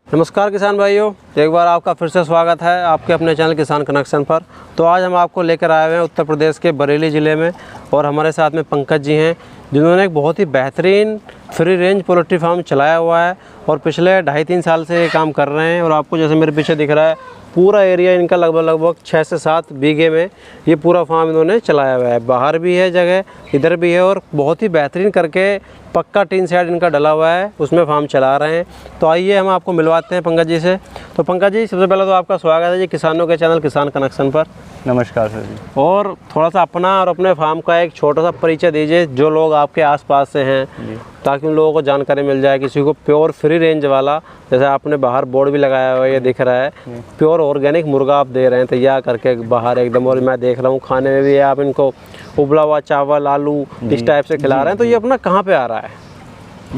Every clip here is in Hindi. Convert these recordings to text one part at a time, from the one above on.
नमस्कार किसान भाइयों, एक बार आपका फिर से स्वागत है आपके अपने चैनल किसान कनेक्शन पर। तो आज हम आपको लेकर आए हुए हैं उत्तर प्रदेश के बरेली ज़िले में और हमारे साथ में पंकज जी हैं, जिन्होंने एक बहुत ही बेहतरीन फ्री रेंज पोल्ट्री फार्म चलाया हुआ है और पिछले 2.5-3 साल से ये काम कर रहे हैं। और आपको जैसे मेरे पीछे दिख रहा है, पूरा एरिया इनका लगभग 6 से 7 बीघे में ये पूरा फार्म इन्होंने चलाया हुआ है। बाहर भी है जगह, इधर भी है और बहुत ही बेहतरीन करके पक्का टीन शेड इनका डला हुआ है, उसमें फार्म चला रहे हैं। तो आइए हम आपको मिलवाते हैं पंकज जी से। तो पंकज जी, सबसे पहले तो आपका स्वागत है जी किसानों के चैनल किसान कनेक्शन पर। नमस्कार सर जी। और थोड़ा सा अपना और अपने फार्म का एक छोटा सा परिचय दीजिए, जो लोग आपके आसपास से हैं, ताकि उन लोगों को जानकारी मिल जाए। किसी को प्योर फ्री रेंज वाला, जैसे आपने बाहर बोर्ड भी लगाया हुआ है, ये दिख रहा है, प्योर ऑर्गेनिक मुर्गा आप दे रहे हैं तैयार करके बाहर एकदम। और मैं देख रहा हूँ खाने में भी आप इनको उबला हुआ चावल, आलू इस टाइप से खिला रहे हैं। तो ये अपना कहाँ पे आ रहा है?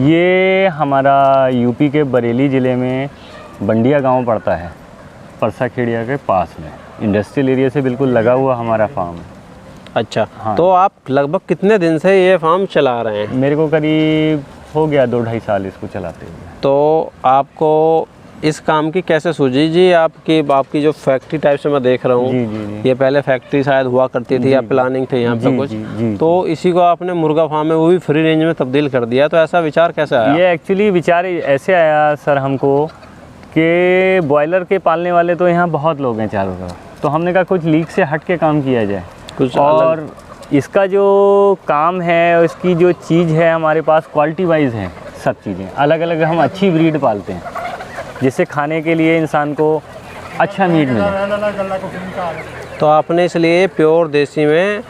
ये हमारा यूपी के बरेली ज़िले में बंडिया गांव पड़ता है, परसा खेड़िया के पास में, इंडस्ट्रियल एरिया से बिल्कुल लगा हुआ हमारा फार्म है। अच्छा, हाँ। तो आप लगभग कितने दिन से ये फार्म चला रहे हैं? मेरे को करीब हो गया 2-2.5 साल इसको चलाते हुए। तो आपको इस काम की कैसे सूझी जी? आपकी जो फैक्ट्री टाइप से मैं देख रहा हूँ, जी। ये पहले फैक्ट्री शायद हुआ करती थी या प्लानिंग थी यहाँ पे कुछ, तो इसी को आपने मुर्गा फार्म में वो भी फ्री रेंज में तब्दील कर दिया। तो ऐसा विचार कैसे आया? ये एक्चुअली विचार ऐसे आया सर हमको कि बॉयलर के पालने वाले तो यहाँ बहुत लोग हैं चारों तरफ, तो हमने कहा कुछ लीक से हट के काम किया जाए कुछ। और इसका जो काम है, इसकी जो चीज़ है हमारे पास क्वालिटी वाइज है, सब चीज़ें अलग अलग। हम अच्छी ब्रीड पालते हैं जिससे खाने के लिए इंसान को अच्छा मीट मिले। तो आपने इसलिए प्योर देसी में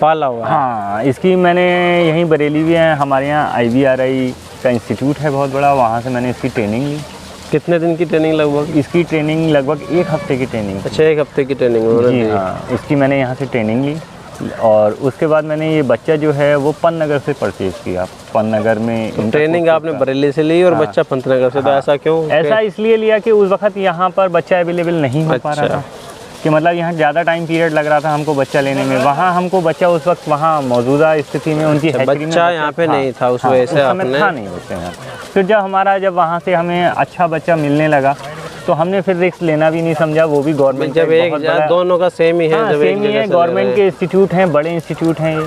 पाला हुआ है? हाँ, इसकी मैंने यहीं बरेली भी है, हमारे यहाँ IBRI का इंस्टीट्यूट है बहुत बड़ा, वहाँ से मैंने इसकी ट्रेनिंग ली। कितने दिन की ट्रेनिंग लगभग? इसकी ट्रेनिंग लगभग 1 हफ्ते की ट्रेनिंग। अच्छा, 1 हफ्ते की ट्रेनिंग? जी हाँ, इसकी मैंने यहाँ से ट्रेनिंग ली और उसके बाद मैंने ये बच्चा जो है वो पन्नगर से परचेज़ किया। पन्नगर में ट्रेनिंग आपने बरेली से ली और हाँ, बच्चा पंतनगर से। तो ऐसा क्यों? ऐसा इसलिए लिया कि उस वक्त यहाँ पर बच्चा अवेलेबल नहीं हो पा रहा था, कि मतलब यहाँ ज़्यादा टाइम पीरियड लग रहा था हमको बच्चा लेने में। वहाँ हमको बच्चा उस वक्त वहाँ मौजूदा स्थिति में उनकी बच्चा यहाँ पे नहीं था उस वजह से आपने? था नहीं बच्चा यहाँ। फिर जब वहाँ से हमें अच्छा बच्चा मिलने लगा तो हमने फिर रिस्क लेना भी नहीं समझा। वो भी गवर्नमेंट, जब एक दोनों का सेम ही है। हाँ, सेम ही है, गवर्नमेंट के इंस्टीट्यूट हैं, बड़े इंस्टीट्यूट हैं ये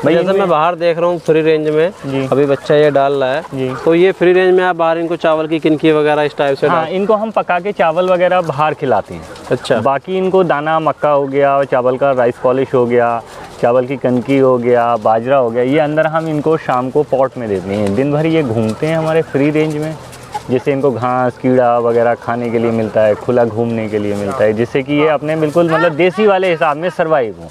भाई। जैसे मैं बाहर देख रहा हूँ फ्री रेंज में अभी बच्चा ये डाल रहा है जी। तो ये फ्री रेंज में आप बाहर इनको चावल की किनकी वगैरह इस टाइप से? हाँ, इनको हम पका के चावल वगैरह बाहर खिलाते हैं। अच्छा। बाकी इनको दाना मक्का हो गया, चावल का राइस पॉलिश हो गया, चावल की कनकी हो गया, बाजरा हो गया, ये अंदर हम इनको शाम को पॉट में देते हैं। दिन भर ये घूमते हैं हमारे फ्री रेंज में, जिससे इनको घास कीड़ा वगैरह खाने के लिए मिलता है, खुला घूमने के लिए मिलता है, जिससे कि ये अपने बिल्कुल मतलब देसी वाले हिसाब में सर्वाइव हो।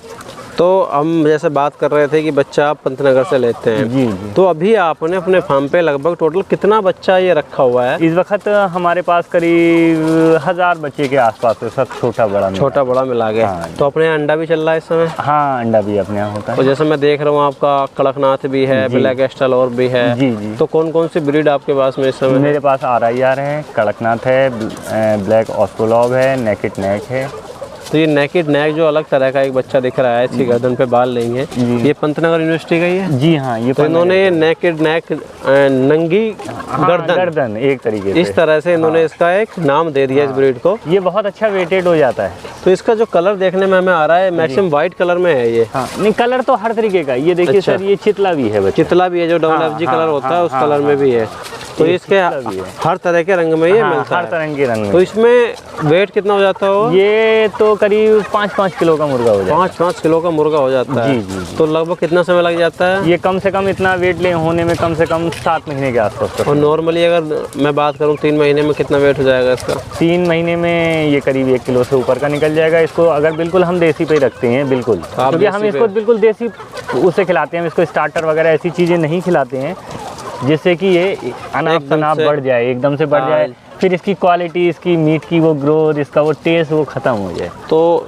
तो हम जैसे बात कर रहे थे कि बच्चा आप पंतनगर से लेते हैं। जी। तो अभी आपने अपने फार्म पे लगभग टोटल कितना बच्चा ये रखा हुआ है? इस वक्त हमारे पास करीब 1000 बच्चे के आसपास है, सब छोटा बड़ा मिला के। हाँ। तो अपने अंडा भी चल रहा है इस समय? हाँ, अंडा भी अपने यहाँ होता है। और जैसे मैं देख रहा हूँ आपका कड़कनाथ भी है, ब्लैक एस्टल और भी है। जी। तो कौन कौन सी ब्रीड आपके पास में इस समय? मेरे पास RIR है, कड़कनाथ है, ब्लैक ऑस्ट्रोलॉग है, नेकेड नेक है। तो ये नेकेड नेक जो अलग तरह का एक बच्चा दिख रहा है, इसकी गर्दन पे बाल नहीं है, ये पंतनगर यूनिवर्सिटी का ही है? जी हाँ, ये तो इन्होंने ये नेकेड नेक नंगी गर्दन एक तरीके से इस तरह से इन्होंने इसका एक नाम दे दिया इस ब्रीड को। ये बहुत अच्छा वेटेड हो जाता है। तो इसका जो कलर देखने में हमें आ रहा है मैक्सिमम व्हाइट कलर में है ये। हाँ, नहीं कलर तो हर तरीके का। ये देखिए सर, ये चितला भी है, चितला भी है, जो FG कलर होता है उस कलर में भी है। तो इसके हर तरह के रंग में ये मिलता है, हर तरह के रंग में। तो इसमें वेट कितना हो जाता है? ये तो करीब 5-5 किलो का मुर्गा हो जाता है। 5-5 किलो का मुर्गा हो जाता है। जी। तो लगभग कितना समय लग जाता है? ये कम से कम इतना वेट होने में कम से कम 7 महीने के आसपास। और नॉर्मली अगर मैं बात करूँ 3 महीने में कितना वेट हो जाएगा इसका? 3 महीने में ये करीब 1 किलो से ऊपर का निकल जाएगा। इसको अगर बिल्कुल हम देसी पे ही रखते हैं, बिल्कुल, क्योंकि हम इसको बिल्कुल देसी उसे खिलाते हैं। हम इसको स्टार्टर वगैरह ऐसी चीज़ें नहीं खिलाते हैं जिससे कि ये अनाप शनाप बढ़ जाए, एकदम से बढ़ जाए, फिर इसकी क्वालिटी, इसकी मीट की वो ग्रोथ, इसका वो टेस्ट वो ख़त्म हो जाए। तो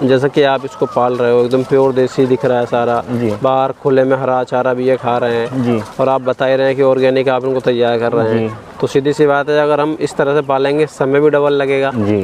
जैसा कि आप इसको पाल रहे हो, एकदम प्योर देसी दिख रहा है सारा जी। बाहर खुले में हरा चारा भी ये खा रहे हैं जी। और आप बता रहे हैं कि ऑर्गेनिक आप इनको तैयार कर रहे हैं, तो सीधी सी बात है अगर हम इस तरह से पालेंगे समय भी डबल लगेगा जी,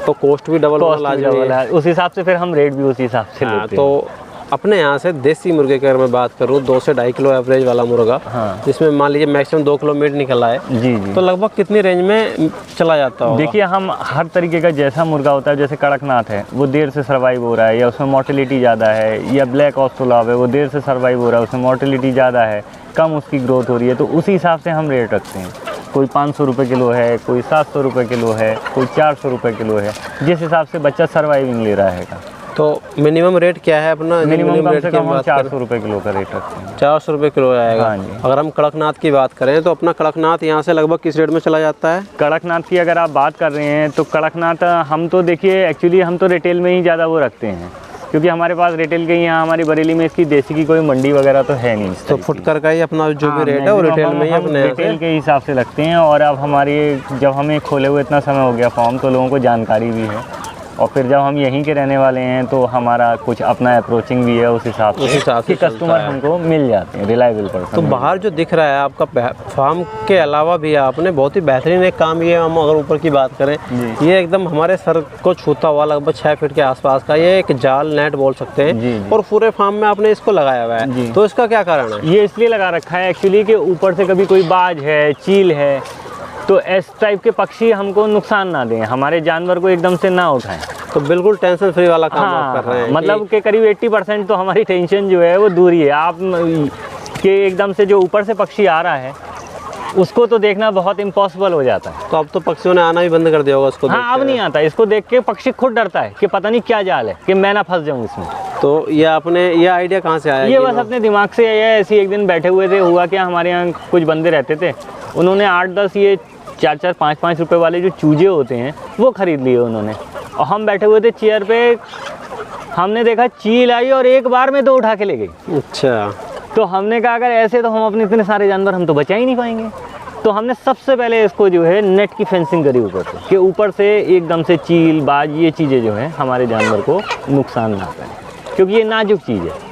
तो कॉस्ट भी डबल है। उस हिसाब से फिर हम रेट भी उसी हिसाब से लेते हैं। तो अपने यहाँ से देसी मुर्गे की अगर मैं बात करूँ 2 से 2.5 किलो एवरेज वाला मुर्गा, हाँ। जिसमें मान लीजिए मैक्सिमम 2 किलो मीट निकल आए, जी जी। तो लगभग कितनी रेंज में चला जाता होगा? देखिए हम हर तरीके का जैसा मुर्गा होता है, जैसे कड़कनाथ है वो देर से सर्वाइव हो रहा है या उसमें मोर्टेलिटी ज़्यादा है, या ब्लैक ऑस्ट्रेलोप है वो देर से सर्वाइव हो रहा है उसमें मोर्टेलिटी ज़्यादा है, कम उसकी ग्रोथ हो रही है, तो उसी हिसाब से हम रेट रखते हैं। कोई 500 रुपये किलो है, कोई 700 रुपये किलो है, कोई 400 रुपये किलो है, जिस हिसाब से बच्चा सर्वाइविंग ले रहा है। तो मिनिमम रेट क्या है अपना? मिनिमम कम से कम हम 400 रुपये किलो का रेट रखते हैं। 400 रुपये किलो आएगा। हाँ जी। अगर हम कड़कनाथ की बात करें तो अपना कड़कनाथ यहाँ से लगभग किस रेट में चला जाता है? कड़कनाथ की अगर आप बात कर रहे हैं तो कड़कनाथ हम तो देखिए एक्चुअली हम तो रिटेल में ही ज़्यादा वो रखते हैं, क्योंकि हमारे पास रिटेल के यहाँ हमारी बरेली में इसकी देसी की कोई मंडी वगैरह तो है नहीं। तो फुटकर का ही अपना जो भी रेट है वो रिटेल में ही अपने रिटेल के हिसाब से रखते हैं। और अब हमारी जब हमें खोले हुए इतना समय हो गया फॉर्म, तो लोगों को जानकारी भी है, और फिर जब हम यहीं के रहने वाले हैं तो हमारा कुछ अपना अप्रोचिंग भी है उस हिसाब से कि कस्टमर हमको मिल जाते हैं, रिलायबल पर्सन। तो बाहर जो दिख रहा है आपका फार्म के अलावा भी आपने बहुत ही बेहतरीन एक काम किया। हम अगर ऊपर की बात करें, ये एकदम हमारे सर को छूता हुआ लगभग 6 फीट के आसपास का ये एक जाल नेट बोल सकते हैं, और पूरे फार्म में आपने इसको लगाया हुआ है, तो इसका क्या कारण है? ये इसलिए लगा रखा है एक्चुअली कि ऊपर से कभी कोई बाज है, चील है, तो इस टाइप के पक्षी हमको नुकसान ना दें, हमारे जानवर को एकदम से ना उठाएं। तो बिल्कुल टेंशन फ्री वाला काम आप कर रहे हैं। मतलब के करीब 80% तो हमारी टेंशन जो है वो दूर ही है। आप के एकदम से जो ऊपर से पक्षी आ रहा है उसको तो देखना बहुत इम्पॉसिबल हो जाता है। तो अब तो पक्षियों ने आना भी बंद कर दिया होगा उसको? हाँ, अब नहीं आता। इसको देख के पक्षी खुद डरता है कि पता नहीं क्या जाल है, कि मैं ना फंस जाऊँ इसमें। तो ये आपने ये आइडिया कहाँ से आया? ये बस अपने दिमाग से आया है। ऐसे ही एक दिन बैठे हुए थे, हुआ क्या हमारे यहाँ कुछ बंदे रहते थे, उन्होंने 8-10 ये 4-4, 5-5 रुपए वाले जो चूजे होते हैं वो खरीद लिए उन्होंने, और हम बैठे हुए थे चेयर पे, हमने देखा चील आई और एक बार में 2 उठा के ले गई। अच्छा। तो हमने कहा अगर ऐसे तो हम अपने इतने सारे जानवर हम तो बचा ही नहीं पाएंगे। तो हमने सबसे पहले इसको जो है नेट की फेंसिंग करी ऊपर से, कि ऊपर से एकदम से चील, बाज, ये चीज़ें जो हैं हमारे जानवर को नुकसान ना करें, क्योंकि ये नाजुक चीज़ है।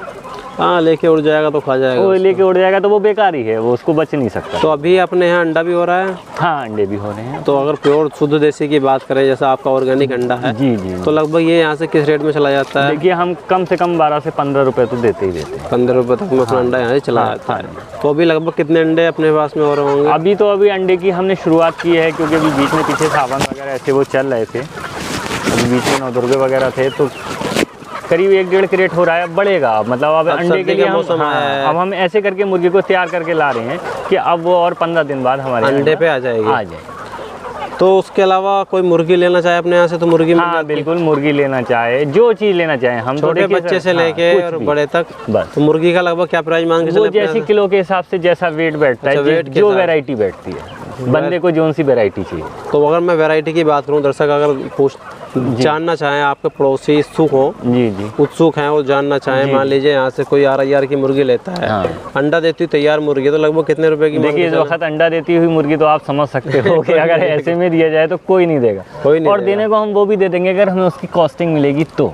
हाँ, लेके उड़ जाएगा तो खा जाएगा। वो लेके उड़ जाएगा तो वो बेकार ही है, वो उसको बच नहीं सकता। तो अभी अपने यहाँ अंडा भी हो रहा है? हाँ, अंडे भी हो रहे हैं। तो अगर प्योर शुद्ध देसी की बात करें, जैसा आपका ऑर्गेनिक अंडा है, जी जी, तो लगभग ये यहाँ से किस रेट में चला जाता है? देखिए हम कम से कम 12 से 15 रुपये तो देते ही देते हैं। 15 रुपये तक में अपना अंडा यहाँ से चला जाता है। तो अभी लगभग कितने अंडे अपने पास में और होंगे? अभी अंडे की हमने शुरुआत की है, क्योंकि अभी बीच में पीछे सावन वगैरह ऐसे वो चल रहे थे, अभी बीच में नवदुर्गे वगैरह थे, तो करीब 1-1.5 कैरेट हो रहा है। अब बढ़ेगा, मतलब अब अंडे के लिए अब हम ऐसे करके मुर्गी को तैयार करके ला रहे हैं कि अब वो और 15 दिन बाद हमारे अंडे पे आ जाएगी। आ जाए। तो उसके अलावा कोई मुर्गी लेना चाहे अपने यहाँ से तो मुर्गी मिल जाती है? बिल्कुल, मुर्गी लेना चाहे, जो चीज़ लेना चाहे हम, छोटे बच्चे से लेके और बड़े तक बस। तो मुर्गी का लगभग क्या प्राइस मान के चले? जैसे किलो के हिसाब से जैसा वेट बैठता है, जो वैरायटी बैठती है, बंदे को जो सी वैरायटी चाहिए। तो अगर मैं वैरायटी की बात करूँ, दर्शक अगर जानना चाहें, आपके पड़ोसी उत्सुक हो, उत्सुक हैं और जानना चाहें, मान लीजिए यहाँ से कोई RIR की मुर्गी लेता है, अंडा देती हुई तैयार मुर्गी, तो लगभग कितने रुपए की? देखिए इस वक्त अंडा देती हुई मुर्गी तो आप समझ सकते हो कि अगर ऐसे में दिया जाए तो कोई नहीं देगा, कोई नहीं। और देने को हम वो भी दे देंगे अगर हमें उसकी कॉस्टिंग मिलेगी तो।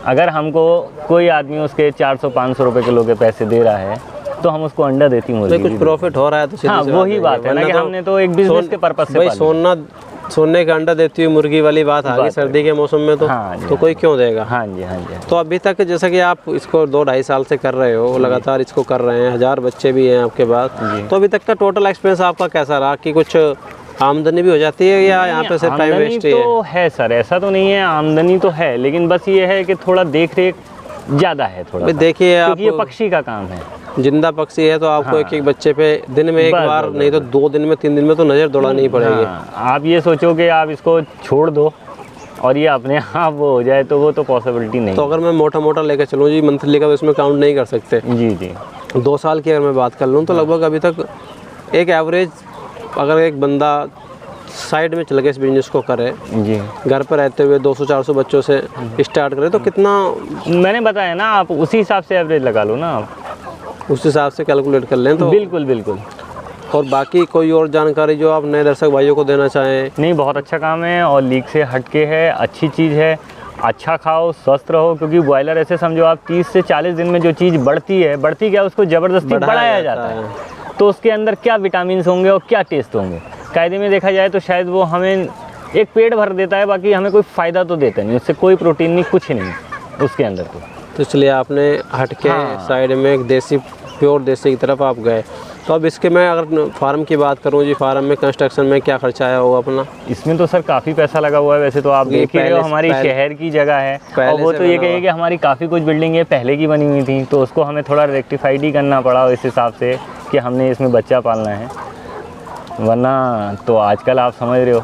अगर हमको कोई आदमी उसके 400-500 रुपये किलो के पैसे दे रहा है तो हम उसको अंडा देती मुर्गी, कुछ प्रॉफिट हो रहा है तो हाँ, वही बात है ना कि हमने तो एक बिजनेस के पर्पस से भाई सोने का अंडा देती हुई मुर्गी वाली बात आ गई सर्दी के मौसम में, तो कोई क्यों देगा? हाँ जी, हाँ जी। तो अभी तक जैसा कि आप इसको 2-2.5 साल से कर रहे हो, लगातार इसको कर रहे हैं, 1000 बच्चे भी हैं आपके पास, तो अभी तक का टोटल एक्सपीरियंस आपका कैसा रहा? कि कुछ आमदनी भी हो जाती है या यहाँ पे सिर्फ टाइम वेस्ट ही है? तो है सर, ऐसा तो नहीं है, आमदनी तो है, लेकिन बस ये है कि थोड़ा देख रेख ज़्यादा है थोड़ा। देखिए आप, ये पक्षी का काम है, जिंदा पक्षी है, तो आपको एक बच्चे पे दिन में एक बार नहीं तो 2 दिन में 3 दिन में तो नज़र दौड़ानी पड़ेगी। आप ये सोचो कि आप इसको छोड़ दो और ये अपने आप वो हो जाए, तो वो तो पॉसिबिलिटी नहीं। तो अगर मैं मोटा लेकर चलूँ जी, मंथली का तो इसमें काउंट नहीं कर सकते। जी 2 साल की अगर मैं बात कर लूँ तो लगभग अभी तक एक एवरेज, अगर एक बंदा साइड में चल के इस बिजनेस को करे जी, घर पर रहते हुए 200-400 बच्चों से स्टार्ट करे, तो कितना? मैंने बताया ना, आप उसी हिसाब से एवरेज लगा लो ना, आप उस हिसाब से कैलकुलेट कर लें तो बिल्कुल। और बाकी कोई और जानकारी जो आप नए दर्शक भाइयों को देना चाहें? नहीं, बहुत अच्छा काम है और लीक से हटके है, अच्छी चीज़ है, अच्छा खाओ, स्वस्थ रहो, क्योंकि बॉयलर ऐसे समझो आप 30 से 40 दिन में जो चीज़ बढ़ती क्या, उसको ज़बरदस्ती बढ़ाया जाता है, तो उसके अंदर क्या विटामिन होंगे और क्या टेस्ट होंगे। कायदे में देखा जाए तो शायद वो हमें एक पेट भर देता है, बाकी हमें कोई फ़ायदा तो देता नहीं, उससे कोई प्रोटीन नहीं, कुछ नहीं उसके अंदर। तो तो इसलिए आपने हट के साइड में एक देसी, प्योर देसी की तरफ आप गए। तो अब इसके मैं अगर फार्म की बात करूं जी, फार्म में कंस्ट्रक्शन में क्या खर्चा आया होगा अपना? इसमें तो सर काफ़ी पैसा लगा हुआ है। वैसे तो आप देख ही रहे हो, हमारी शहर की जगह है और वो तो ये कहिए कि हमारी काफ़ी कुछ बिल्डिंगें पहले की बनी हुई थी, तो उसको हमें थोड़ा रेक्टिफाइड ही करना पड़ा इस हिसाब से कि हमने इसमें बच्चा पालना है, वरना तो आजकल आप समझ रहे हो।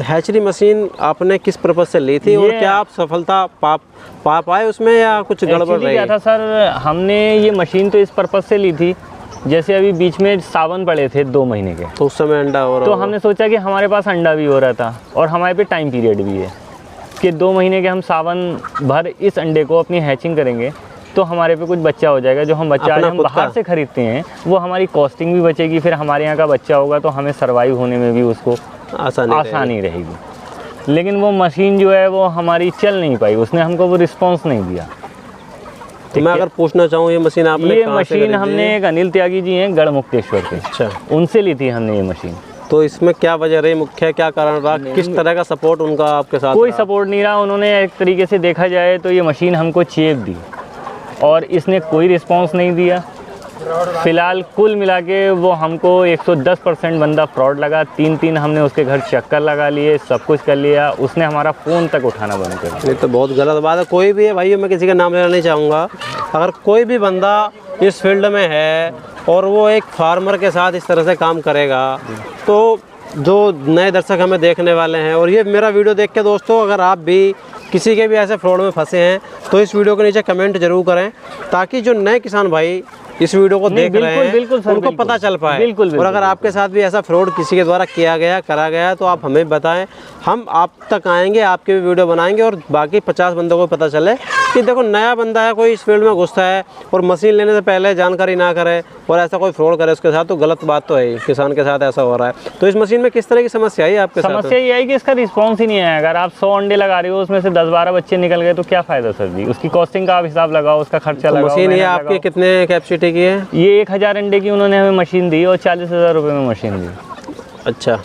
हैचरी मशीन आपने किस पर्पज से ली थी और क्या आप सफलता पा पाए उसमें या कुछ गड़बड़ रही? क्या था सर, हमने ये मशीन तो इस पर्पज से ली थी, जैसे अभी बीच में सावन पड़े थे 2 महीने के, तो उस समय अंडा हो रहा, तो हमने सोचा कि हमारे पास अंडा भी हो रहा था और हमारे पे टाइम पीरियड भी है कि 2 महीने के हम सावन भर इस अंडे को अपनी हैचिंग करेंगे तो हमारे पे कुछ बच्चा हो जाएगा। जो हम बच्चा हम बाहर से खरीदते हैं वो हमारी कॉस्टिंग भी बचेगी, फिर हमारे यहाँ का बच्चा होगा तो हमें सर्वाइव होने में भी उसको आसानी रहेगी। लेकिन वो मशीन जो है वो हमारी चल नहीं पाई, उसने हमको वो रिस्पॉन्स नहीं दिया। तो मैं अगर पूछना चाहूँ, ये मशीन आपने ये मशीन हमने एक अनिल त्यागी जी हैं गढ़मुक्तेश्वर के, अच्छा, उनसे ली थी हमने ये मशीन। तो इसमें क्या वजह रही, मुख्य क्या कारण रहा, किस तरह का सपोर्ट उनका आपके साथ? कोई सपोर्ट नहीं रहा। उन्होंने एक तरीके से देखा जाए तो ये मशीन हमको चेप दी और इसने कोई रिस्पांस नहीं दिया। फिलहाल कुल मिला के वो हमको 110% बंदा फ्रॉड लगा। 3 हमने उसके घर चक्कर लगा लिए, सब कुछ कर लिया, उसने हमारा फ़ोन तक उठाना बंद कर दिया। ये तो बहुत गलत बात है। कोई भी है भाई, मैं किसी का नाम लेना नहीं चाहूँगा, अगर कोई भी बंदा इस फील्ड में है और वो एक फार्मर के साथ इस तरह से काम करेगा, तो जो नए दर्शक हमें देखने वाले हैं और ये मेरा वीडियो देख के दोस्तों, अगर आप भी किसी के भी ऐसे फ्रॉड में फंसे हैं तो इस वीडियो के नीचे कमेंट जरूर करें, ताकि जो नए किसान भाई इस वीडियो को देख रहे हैं उनको पता चल पाए। और अगर आपके साथ भी ऐसा फ्रॉड किसी के द्वारा किया गया, करा गया, तो आप हमें बताएं, हम आप तक आएंगे, आपके भी वीडियो बनाएंगे और बाकी 50 बंदों को पता चले कि देखो नया बंदा है, कोई इस फील्ड में घुसता है और मशीन लेने से पहले जानकारी ना करे और ऐसा कोई फ्रॉड करे उसके साथ, तो गलत बात तो है, किसान के साथ ऐसा हो रहा है। तो इस मशीन में किस तरह की समस्या आई आपके साथ? समस्या ये आई कि इसका रिस्पॉन्स ही नहीं है। अगर आप 100 अंडे लगा रहे हो, उसमें से 10-12 बच्चे निकल गए तो क्या फ़ायदा सर जी? उसकी कॉस्टिंग का आप हिसाब लगाओ, उसका खर्चा लगाओ। मशीन ये आपकी कितने कैपेसिटी की है? ये 1000 अंडे की उन्होंने हमें मशीन दी और 40,000 रुपये में मशीन दी। अच्छा,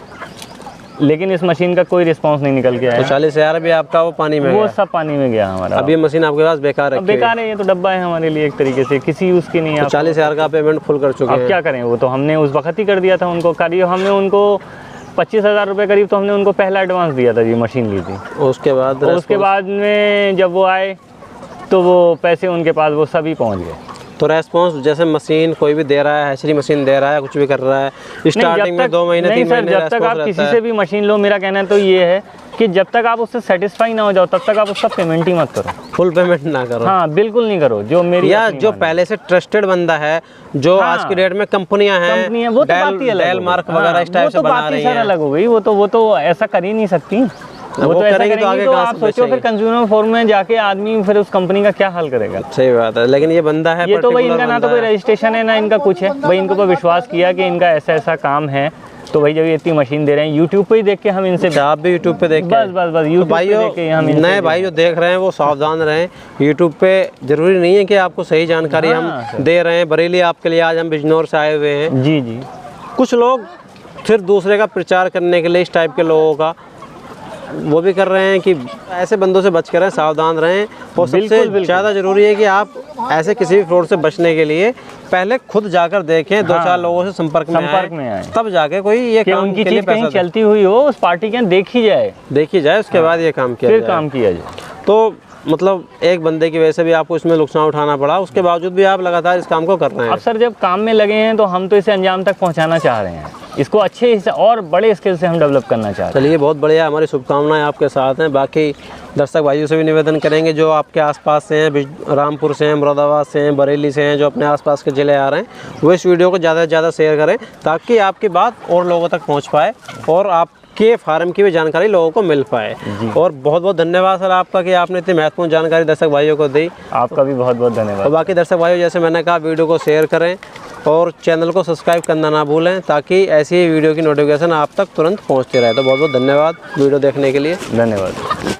लेकिन इस मशीन का कोई रिस्पांस नहीं निकल के आया। तो 40,000 भी आपका वो पानी में, वो सब पानी में गया हमारा। अब ये मशीन आपके पास बेकार है? बेकार है, ये तो डब्बा है हमारे लिए एक तरीके से, किसी यूज़ की नहीं है। 40,000 का पेमेंट फुल कर चुके हैं। अब क्या करें, वो तो हमने उस वक्त ही कर दिया था उनको। करीब हमने उनको 25,000 रुपये करीब तो हमने उनको पहला एडवांस दिया था, ये मशीन ली थी। उसके बाद में जब वो आए तो वो पैसे उनके पास वो सभी पहुँच गए। तो रेस्पॉन्स जैसे मशीन कोई भी दे रहा है, हैचरी मशीन दे रहा है, कुछ भी कर रहा है, स्टार्टिंग में 2 महीने 3 महीने जब तक आप किसी से भी मशीन लो, मेरा कहना तो ये है कि जब तक आप उससे सेटिस्फाई ना हो जाओ तब तक आप उसका पेमेंट ही मत करो, फुल पेमेंट ना करो। हाँ बिल्कुल नहीं करो। जो मेरी या जो पहले से ट्रस्टेड बंदा है, जो आज की डेट में कंपनियां हैं, वो तो बात ही अलग, डेल मार्क वगैरह इस टाइप से बना रही हैं, अलग हो गई। वो तो ऐसा कर ही नहीं सकती। वो तो ऐसा करेंगे तो आगे आप सोचो, फिर कंज्यूमर फोरम में जाके आदमी फिर उस कंपनी का क्या हाल करेगा। सही बात है। लेकिन ये बंदा है, ये तो भाई इनका ना तो कोई रजिस्ट्रेशन है ना इनका कुछ है, भाई इनको पर विश्वास किया कि इनका ऐसा ऐसा काम है, तो भाई जब ये इतनी मशीन दे रहे हैं, यूट्यूब पे ही देख के हम इनसे, आप भी यूट्यूब पे देख के, बस यूट्यूब पे देख के हम नए भाई जो देख रहे हैं वो सावधान रहें। यूट्यूब पे जरूरी नहीं है कि आपको सही जानकारी हम दे रहे हैं। बरेली आपके लिए आज हम बिजनौर से आए हुए हैं। जी जी। कुछ लोग फिर दूसरे का प्रचार करने के लिए इस टाइप के लोगों का वो भी कर रहे हैं कि ऐसे बंदों से बच कर रहें, सावधान रहें। और सबसे ज़्यादा ज़रूरी है कि आप ऐसे किसी भी फ्रॉड से बचने के लिए पहले खुद जाकर देखें, 2-4 लोगों से संपर्क में आए, तब जाके कोई ये काम उनकी चीज़ कहीं चलती हुई हो उस पार्टी के देखी जाए, उसके बाद ये काम किया जाए। तो मतलब एक बंदे की वजह से भी आपको इसमें नुकसान उठाना पड़ा, उसके बावजूद भी आप लगातार इस काम को कर रहे हैं। अब सर जब काम में लगे हैं तो हम तो इसे अंजाम तक पहुंचाना चाह रहे हैं, इसको अच्छे से और बड़े स्केल से हम डेवलप करना चाहते हैं। चलिए बहुत बढ़िया, हमारी शुभकामनाएं आपके साथ हैं। बाकी दर्शक भाइयों से भी निवेदन करेंगे जो आपके आसपास से हैं, रामपुर से हैं, मुरादाबाद से हैं, बरेली से हैं, जो अपने आसपास के ज़िले आ रहे हैं, वो इस वीडियो को ज़्यादा से ज़्यादा शेयर करें ताकि आपकी बात और लोगों तक पहुँच पाए और आपके फार्म की भी जानकारी लोगों को मिल पाए। और बहुत बहुत धन्यवाद सर आपका कि आपने इतनी महत्वपूर्ण जानकारी दर्शक भाइयों को दी। आपका भी बहुत बहुत धन्यवाद। और बाकी दर्शक भाइयों, जैसे मैंने कहा, वीडियो को शेयर करें और चैनल को सब्सक्राइब करना ना भूलें ताकि ऐसी वीडियो की नोटिफिकेशन आप तक तुरंत पहुंचती रहे। तो बहुत बहुत धन्यवाद वीडियो देखने के लिए। धन्यवाद।